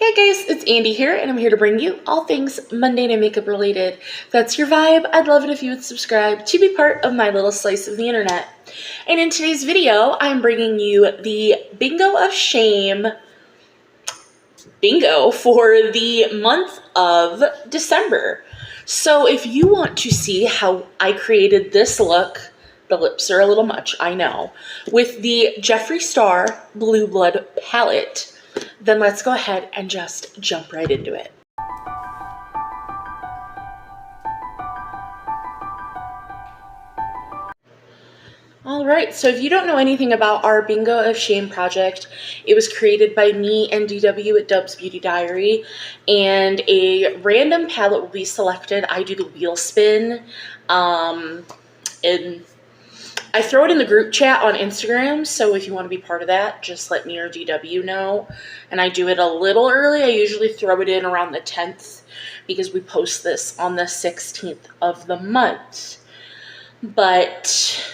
Hey guys, it's Andy here, and I'm here to bring you all things mundane and makeup related. If that's your vibe, I'd love it if you would subscribe to be part of my little slice of the internet. And in today's video, I'm bringing you the Bingoofshame bingo for the month of December. So if you want to see how I created this look, the lips are a little much, I know, with the Jeffree Star Blue Blood palette, then let's go ahead and just jump right into it. Alright, so if you don't know anything about our Bingoofshame project, it was created by me and DW at Dub's Beauty Diary, and a random palette will be selected. I do the wheel spin, and I throw it in the group chat on Instagram, so if you want to be part of that, just let me or DW know. And I do it a little early. I usually throw it in around the 10th because we post this on the 16th of the month. But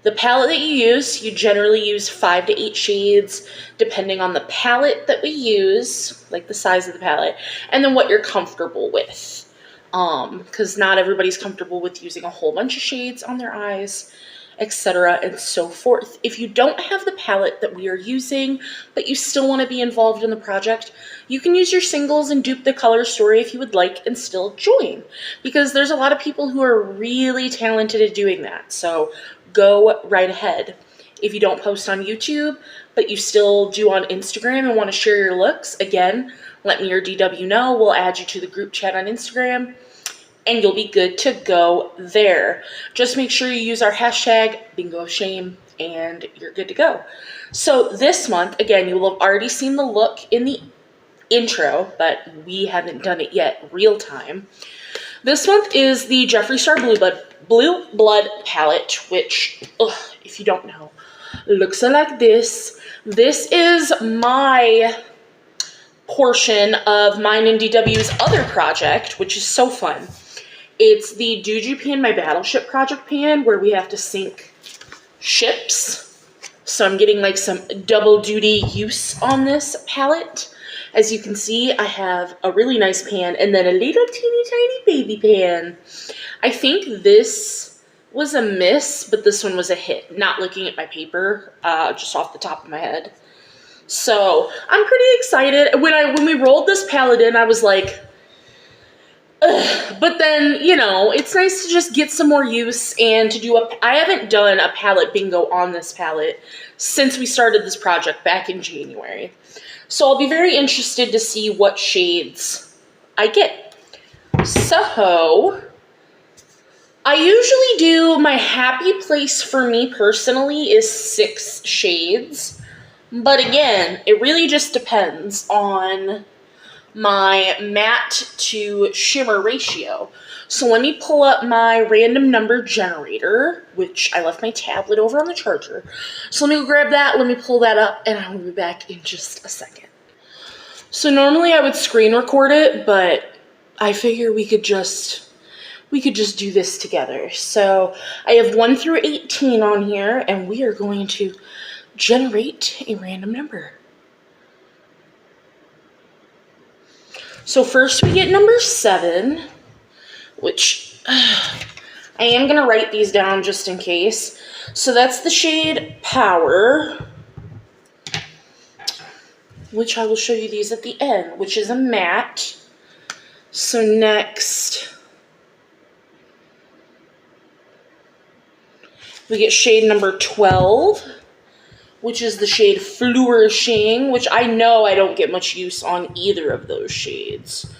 the palette that you generally use 5 to 8 shades, depending on the palette that we use, like the size of the palette, and then what you're comfortable with. Because not everybody's comfortable with using a whole bunch of shades on their eyes, etc. and so forth. If you don't have the palette that we are using, but you still want to be involved in the project, you can use your singles and dupe the color story if you would like and still join. Because there's a lot of people who are really talented at doing that, so go right ahead. If you don't post on YouTube, but you still do on Instagram and want to share your looks, again, let me or DW know. We'll add you to the group chat on Instagram, and you'll be good to go there. Just make sure you use our hashtag Bingoofshame, and you're good to go. So this month, again, you will have already seen the look in the intro, but we haven't done it yet real time. This month is the Jeffree Star Blue Blood palette, which, if you don't know, looks like this. This is my portion of mine and DW's other project, which is so fun. It's the Doogie Pan, my Battleship project pan, where we have to sink ships. So I'm getting like some double duty use on this palette. As you can see, I have a really nice pan and then a little teeny tiny baby pan. I think this was a miss, but this one was a hit. Not looking at my paper, just off the top of my head. So I'm pretty excited. When we rolled this palette in, I was like, ugh. But then, you know, it's nice to just get some more use and to do I haven't done a palette bingo on this palette since we started this project back in January. So I'll be very interested to see what shades I get. So I usually do, my happy place for me personally is 6 shades. But again, it really just depends on my matte to shimmer ratio. So let me pull up my random number generator, which I left my tablet over on the charger. So let me grab that, let me pull that up, and I will be back in just a second. So normally I would screen record it, but I figure we could just do this together. So I have 1 through 18 on here, and we are going to generate a random number. So first we get number 7, which I am going to write these down just in case. So that's the shade Power, which I will show you these at the end, which is a matte. So next we get shade number 12, which is the shade Flourishing, which I know I don't get much use on either of those shades,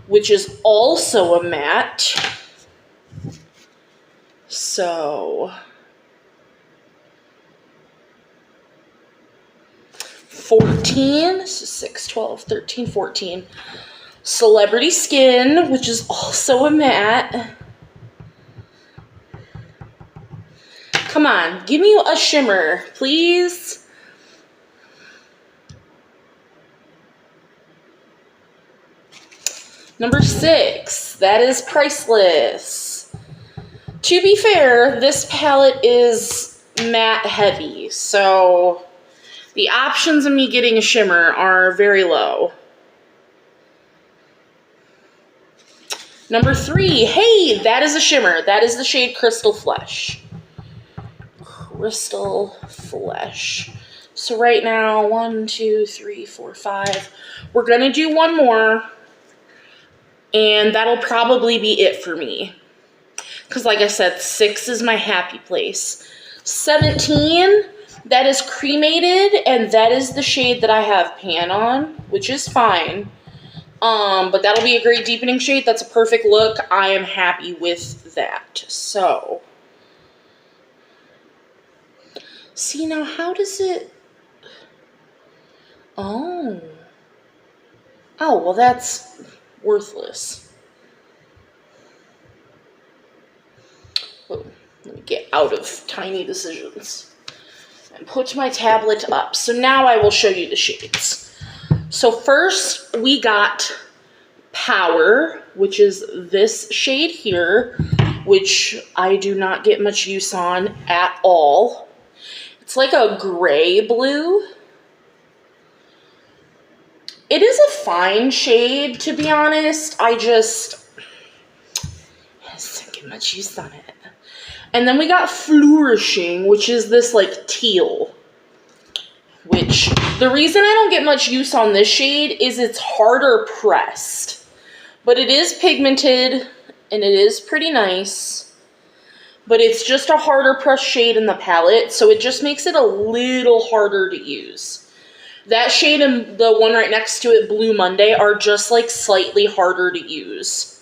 which is also a matte. So 14, so 6, 12, 13, 14. Celebrity Skin, which is also a matte. Come on, give me a shimmer, please. Number 6, that is Priceless. To be fair, this palette is matte heavy, so The options of me getting a shimmer are very low. Number 3, hey, that is a shimmer. That is the shade Crystal Flesh. Crystal Flesh. So right now, 1, 2, 3, 4, 5. We're gonna do one more, and that'll probably be it for me. Because like I said, 6 is my happy place. 17, that is cremated, and that is the shade that I have pan on, which is fine. But that'll be a great deepening shade. That's a perfect look. I am happy with that. So, see now, how does it, oh, well that's worthless. Oh, let me get out of tiny decisions and put my tablet up. So now I will show you the shades. So first we got Power, which is this shade here, which I do not get much use on at all. It's like a gray blue. It is a fine shade, to be honest. I just don't get much use on it. And then we got Flourishing, which is this like teal. Which, the reason I don't get much use on this shade is it's harder pressed. But it is pigmented, and it is pretty nice. But it's just a harder pressed shade in the palette, so it just makes it a little harder to use. That shade and the one right next to it, Blue Monday, are just like slightly harder to use.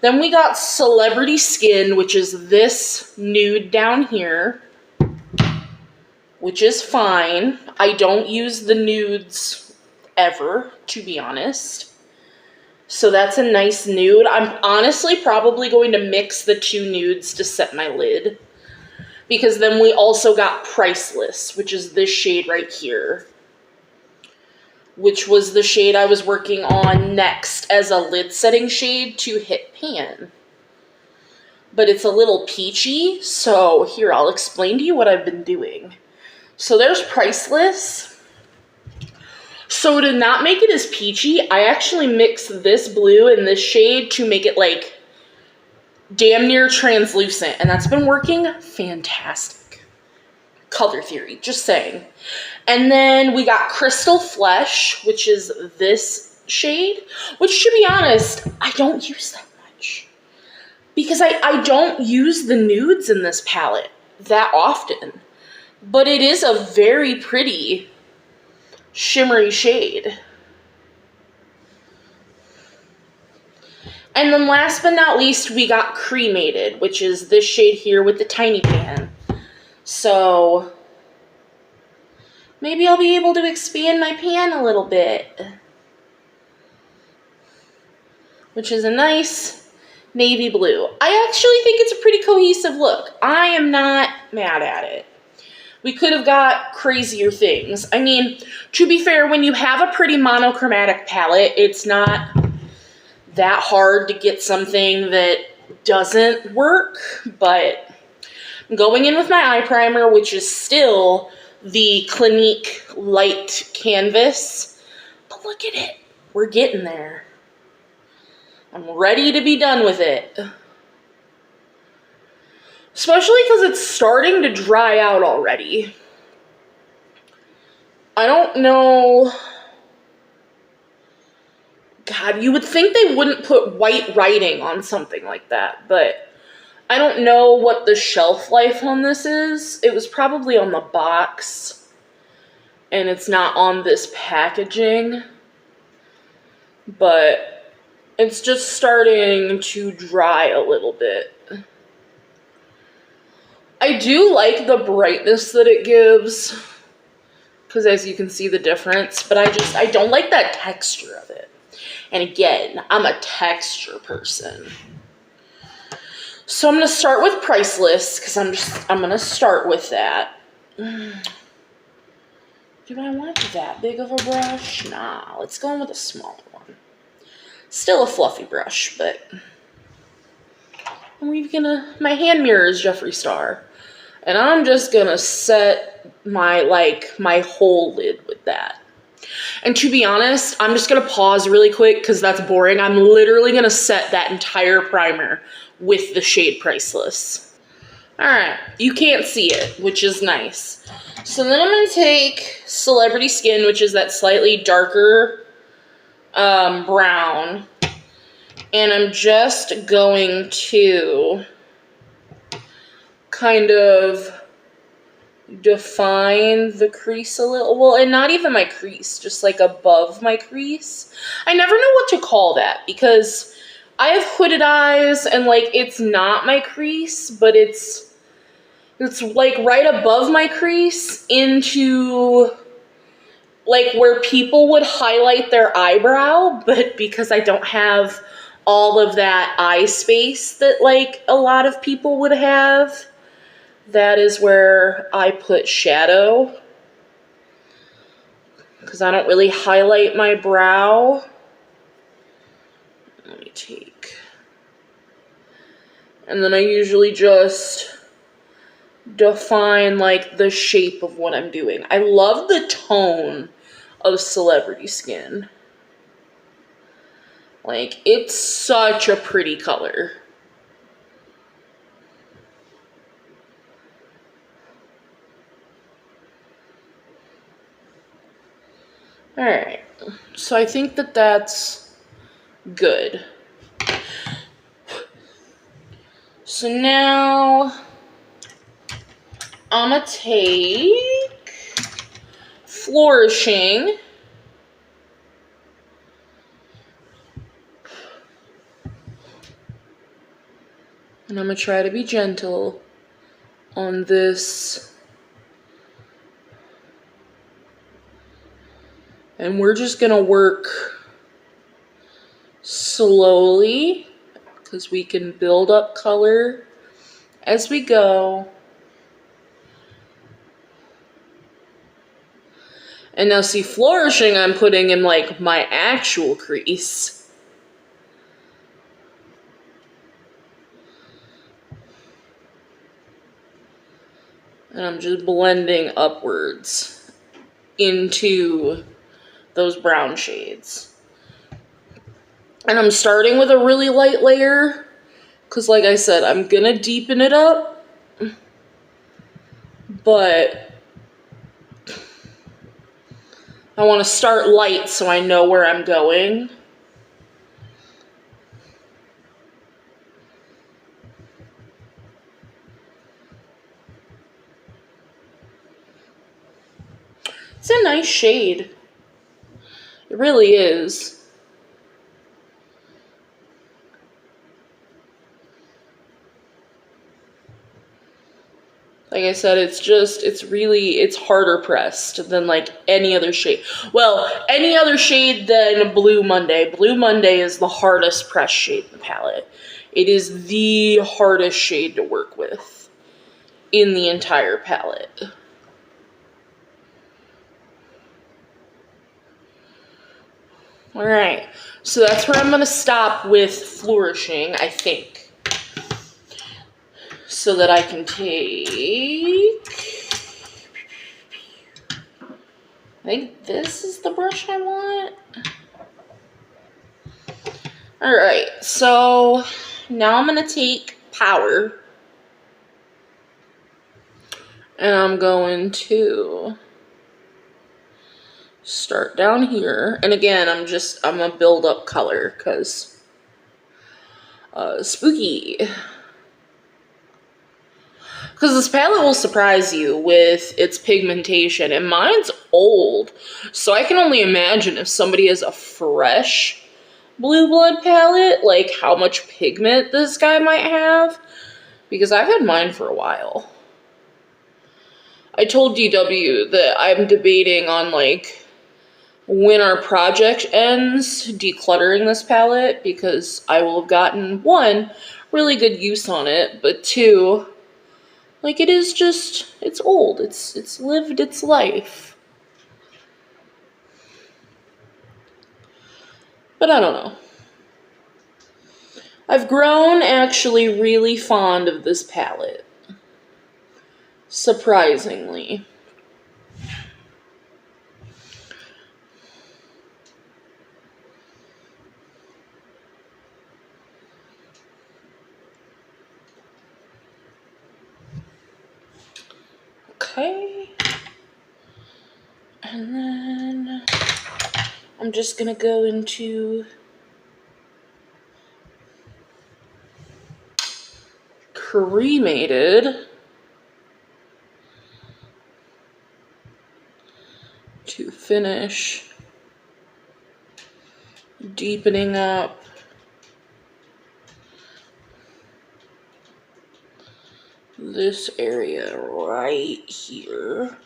Then we got Celebrity Skin, which is this nude down here, which is fine. I don't use the nudes ever, to be honest. So that's a nice nude. I'm honestly probably going to mix the 2 nudes to set my lid. Because then we also got Priceless, which is this shade right here. Which was the shade I was working on next as a lid setting shade to hit pan. But it's a little peachy, so here, I'll explain to you what I've been doing. So there's Priceless. So to not make it as peachy, I actually mixed this blue and this shade to make it like damn near translucent, and that's been working fantastic. Color theory, just saying. And then we got Crystal Flesh, which is this shade, which, to be honest, I don't use that much. Because I don't use the nudes in this palette that often. But it is a very pretty shimmery shade. And then last but not least, we got Cremated, which is this shade here with the tiny pan. So maybe I'll be able to expand my pan a little bit. Which is a nice navy blue. I actually think it's a pretty cohesive look. I am not mad at it. We could have got crazier things. I mean, to be fair, when you have a pretty monochromatic palette, it's not that hard to get something that doesn't work, but I'm going in with my eye primer, which is still the Clinique Light Canvas. But look at it. We're getting there. I'm ready to be done with it. Especially because it's starting to dry out already. I don't know. God, you would think they wouldn't put white writing on something like that, but I don't know what the shelf life on this is. It was probably on the box, and it's not on this packaging, but it's just starting to dry a little bit. I do like the brightness that it gives, because as you can see the difference, but I don't like that texture of it. And again, I'm a texture person. So I'm going to start with Priceless, because I'm going to start with that. Do I want that big of a brush? Nah, let's go in with a smaller one. Still a fluffy brush, but my hand mirror is Jeffree Star. And I'm just gonna set my whole lid with that. And to be honest, I'm just gonna pause really quick because that's boring. I'm literally gonna set that entire primer with the shade Priceless. All right, you can't see it, which is nice. So then I'm gonna take Celebrity Skin, which is that slightly darker brown. And I'm just going to kind of define the crease a little. Well, and not even my crease, just like above my crease. I never know what to call that because I have hooded eyes and like it's not my crease, but it's like right above my crease into like where people would highlight their eyebrow, but because I don't have all of that eye space that like a lot of people would have, that is where I put shadow. Because I don't really highlight my brow. Let me take. And then I usually just define like the shape of what I'm doing. I love the tone of Celebrity Skin. Like, it's such a pretty color. Alright, so I think that that's good. So now I'm gonna take Flourishing. And I'm gonna try to be gentle on this. And we're just gonna work slowly because we can build up color as we go. And now see, Flourishing I'm putting in like my actual crease. And I'm just blending upwards into those brown shades. And I'm starting with a really light layer because like I said, I'm gonna deepen it up. But I want to start light so I know where I'm going. It's a nice shade. It really is. Like I said, it's harder pressed than like any other shade. Well, any other shade than Blue Monday. Blue Monday is the hardest pressed shade in the palette. It is the hardest shade to work with in the entire palette. All right, so that's where I'm gonna stop with Flourishing, I think. So that I can take, I think this is the brush I want. All right, so now I'm gonna take Power. And I'm going to start down here. And again, I'm gonna build up color because spooky. Because this palette will surprise you with its pigmentation. And mine's old. So I can only imagine if somebody has a fresh Blue Blood palette, like how much pigment this guy might have. Because I've had mine for a while. I told DW that I'm debating on like when our project ends, decluttering this palette, because I will have gotten, one, really good use on it, but two, like it is just, it's old, it's lived its life. But I don't know. I've grown actually really fond of this palette. surprisingly. Okay. And then I'm just gonna go into cremated to finish deepening up this area right here.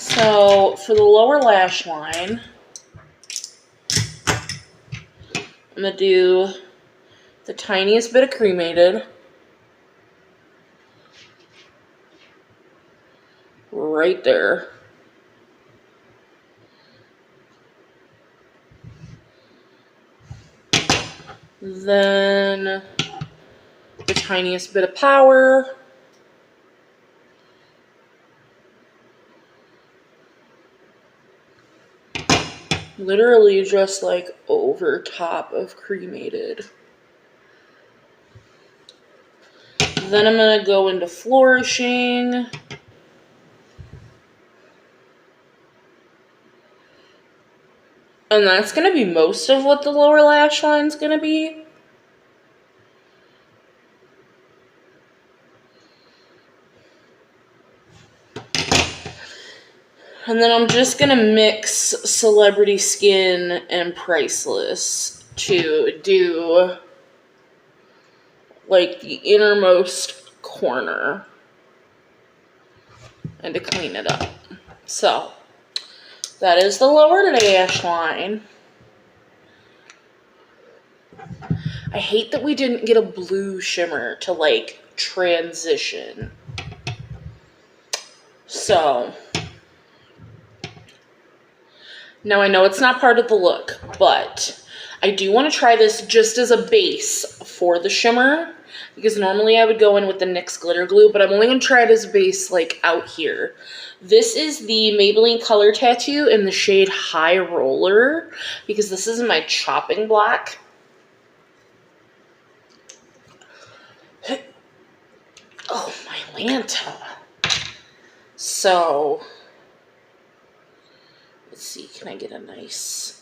So for the lower lash line, I'm going to do the tiniest bit of cremated right there. Then the tiniest bit of power. Literally just like over top of cremated. Then I'm going to go into flourishing. And that's going to be most of what the lower lash line's going to be. And then I'm just going to mix Celebrity Skin and Priceless to do like the innermost corner and to clean it up. So that is the lower lash line. I hate that we didn't get a blue shimmer to like transition. So now I know it's not part of the look, but I do want to try this just as a base for the shimmer, because normally I would go in with the NYX glitter glue, but I'm only going to try it as a base like out here. This is the Maybelline Color Tattoo in the shade High Roller, because this is my chopping block. Oh, my Lanta. So let's see, can I get a nice...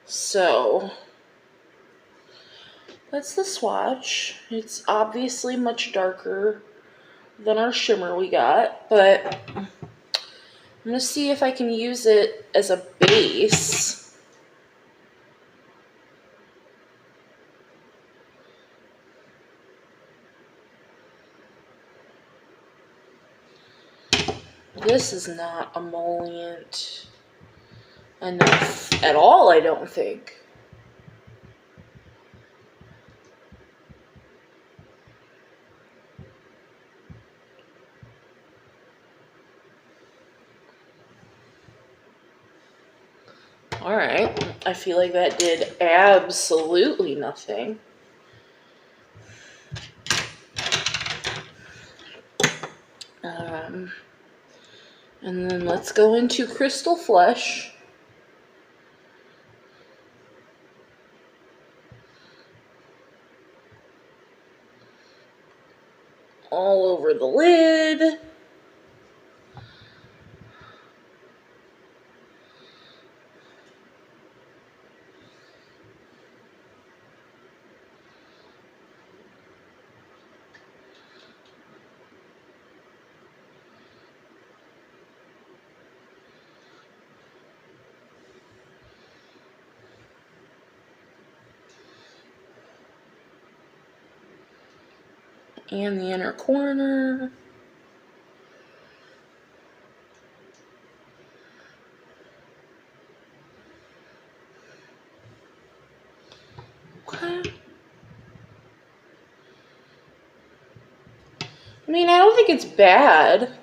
So that's the swatch. It's obviously much darker than our shimmer we got, but I'm going to see if I can use it as a base. This is not emollient enough at all, I don't think. Alright, I feel like that did absolutely nothing. And then let's go into Crystal Flesh. All over the lid. And the inner corner. Okay. mean, I don't think it's bad.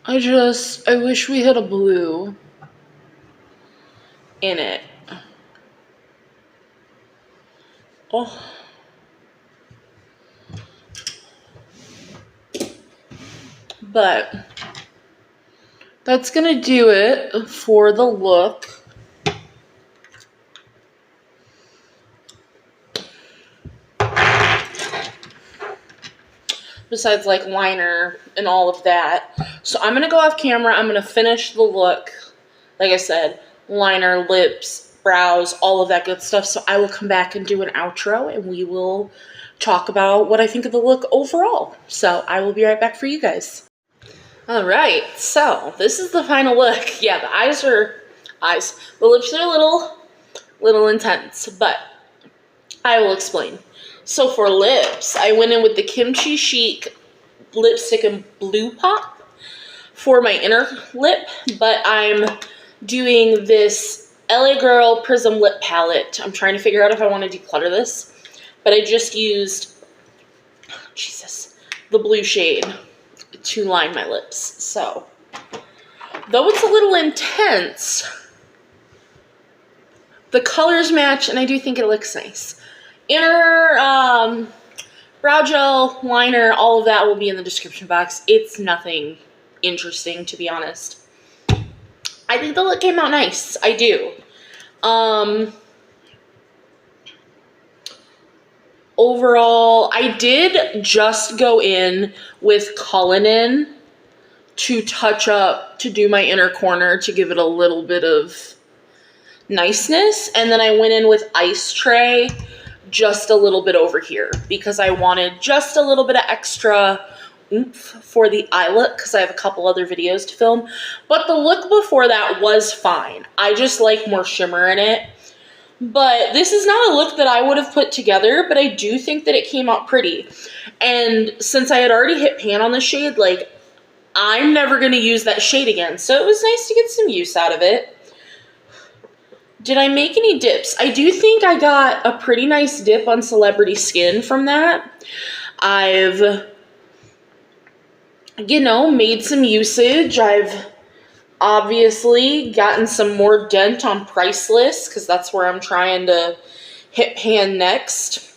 I wish we had a blue in it. Oh. But that's gonna do it for the look. Besides like liner and all of that. So I'm gonna go off camera. I'm gonna finish the look. Like I said, liner, lips, brows, all of that good stuff. So I will come back and do an outro and we will talk about what I think of the look overall. So I will be right back for you guys. All right, so this is the final look. Yeah, the lips are a little intense, but I will explain. So for lips, I went in with the Kimchi Chic lipstick in Blue Pop for my inner lip, but I'm doing this LA Girl Prism lip palette. I'm trying to figure out if I want to declutter this, but I just used, the blue shade to line my lips. So, though it's a little intense, the colors match, and I do think it looks nice. Inner brow gel, liner, all of that will be in the description box. It's nothing interesting, to be honest. I think the look came out nice. I do. Overall, I did just go in with Cullinan to touch up, to do my inner corner, to give it a little bit of niceness. And then I went in with Ice Tray just a little bit over here because I wanted just a little bit of extra oomph for the eye look because I have a couple other videos to film. But the look before that was fine. I just like more shimmer in it. But this is not a look that I would have put together, but I do think that it came out pretty. And since I had already hit pan on the shade, like, I'm never going to use that shade again. So it was nice to get some use out of it. Did I make any dips? I do think I got a pretty nice dip on Celebrity Skin from that. I've, made some usage. I've obviously gotten some more dent on Priceless because that's where I'm trying to hit pan next.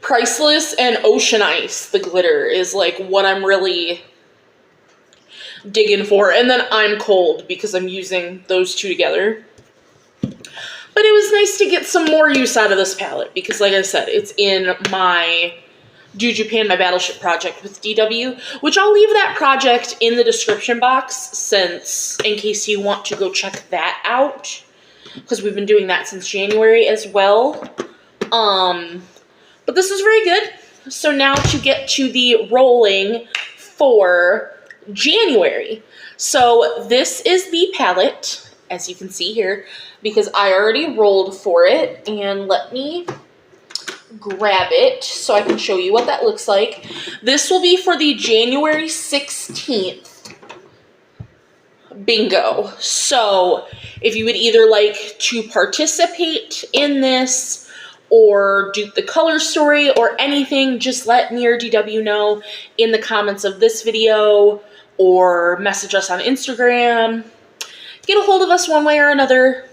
Priceless and Ocean Ice, the glitter, is like what I'm really digging for. And then I'm Cold because I'm using those two together. But it was nice to get some more use out of this palette because, like I said, it's in my Do Japan, my Battleship project with DW, which I'll leave that project in the description box in case you want to go check that out, because we've been doing that since January as well. But this is very good. So now to get to the rolling for January. So this is the palette, as you can see here, because I already rolled for it, and let me grab it so I can show you what that looks like. This will be for the January 16th bingo. So if you would either like to participate in this or do the color story or anything, just let me or DW know in the comments of this video or message us on Instagram. Get a hold of us one way or another,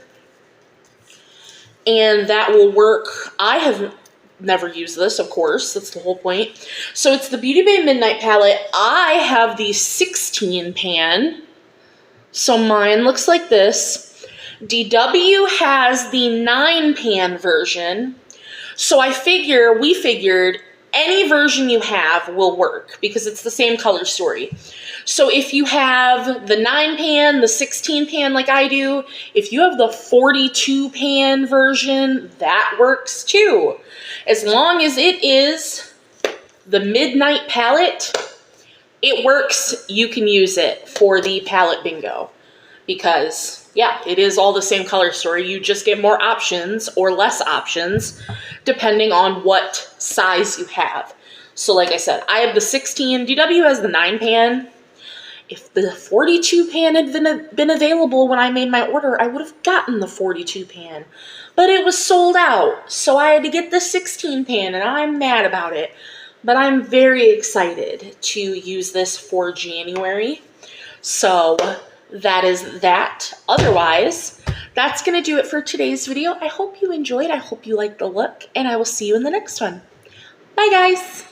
and that will work. I have never used this, of course. That's the whole point. So it's the Beauty Bay Midnight palette. I have the 16 pan. So mine looks like this. DW has the 9 pan version. So we figured any version you have will work because it's the same color story. So if you have the 9 pan, the 16 pan like I do, if you have the 42 pan version, that works too. As long as it is the Midnight palette, it works. You can use it for the palette bingo because, yeah, it is all the same color story. You just get more options or less options depending on what size you have. So like I said, I have the 16, DW has the 9 pan. If the 42 pan had been available when I made my order, I would have gotten the 42 pan. But it was sold out, so I had to get the 16 pan, and I'm mad about it. But I'm very excited to use this for January. So that is that. Otherwise, that's going to do it for today's video. I hope you enjoyed. I hope you liked the look, and I will see you in the next one. Bye, guys.